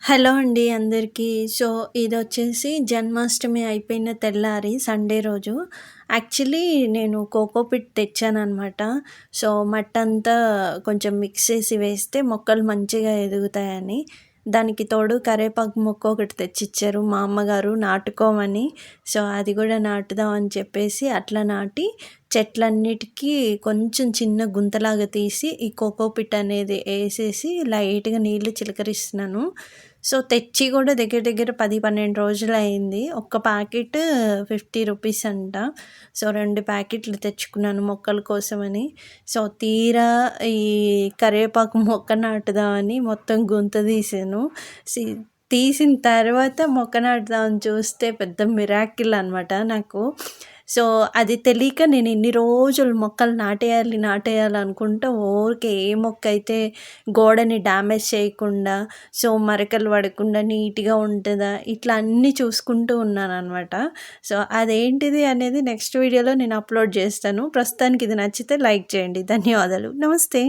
Hello అండి అందరికీ. So, ఇదొచ్చేసి Janmashtami అయిపోయిన తెల్లారి సండే రోజు. యాక్చువల్లీ నేను కోకోపీట్ తెచ్చాననమాట. సో, మట్టంతా కొంచెం మిక్స్ చేసి వేస్తే మొక్కలు మంచిగా ఎదుగుతాయని. దానికి తోడు కరేపాకు మొక్క ఒకటి తెచ్చిచ్చారు మా అమ్మగారు నాటుకోమని. సో, అది గూడా నాటుదాం అని చెప్పేసి అట్లా నాటి చెట్లన్నిటికీ కొంచెం చిన్న గుంతలాగా తీసి ఈ కోకోపీట్ అనేది ఏసేసి లైట్‌గా నీళ్లు చిలకరిస్తున్నాను. సో, తెచ్చి గూడా దగ్గర దగ్గర 10, 12 రోజులయింది. ఒక్క ప్యాకెట్ రూ. 50 అంట. సో, 2 ప్యాకెట్లు తెచ్చుకున్నాను మొక్కల కోసమని. సో, తీరా ఈ కరివేపాకు మొక్క నాటుదామని మొత్తం గుంత తీసాను. సి తీసిన తర్వాత మొక్క నాటుదామని చూస్తే పెద్ద మిరాకిల్ అనమాట నాకు. సో, అది తెలీక నేను ఇన్ని రోజులు మొక్కలు నాటేయాలి అనుకుంటా ఊరికే ఏ మొక్కయితే గోడని డ్యామేజ్ చేయకుండా, సో, మరకలు పడకుండా నీట్‌గా ఉంటదా, ఇట్లా అన్నీ చూసుకుంటూ ఉన్నాననమాట. సో, అదేంటిది అనేది నెక్స్ట్ వీడియోలో నేను అప్‌లోడ్ చేస్తాను. ప్రస్తుతానికి ఇది నచ్చితే లైక్ చేయండి. ధన్యవాదాలు. నమస్తే.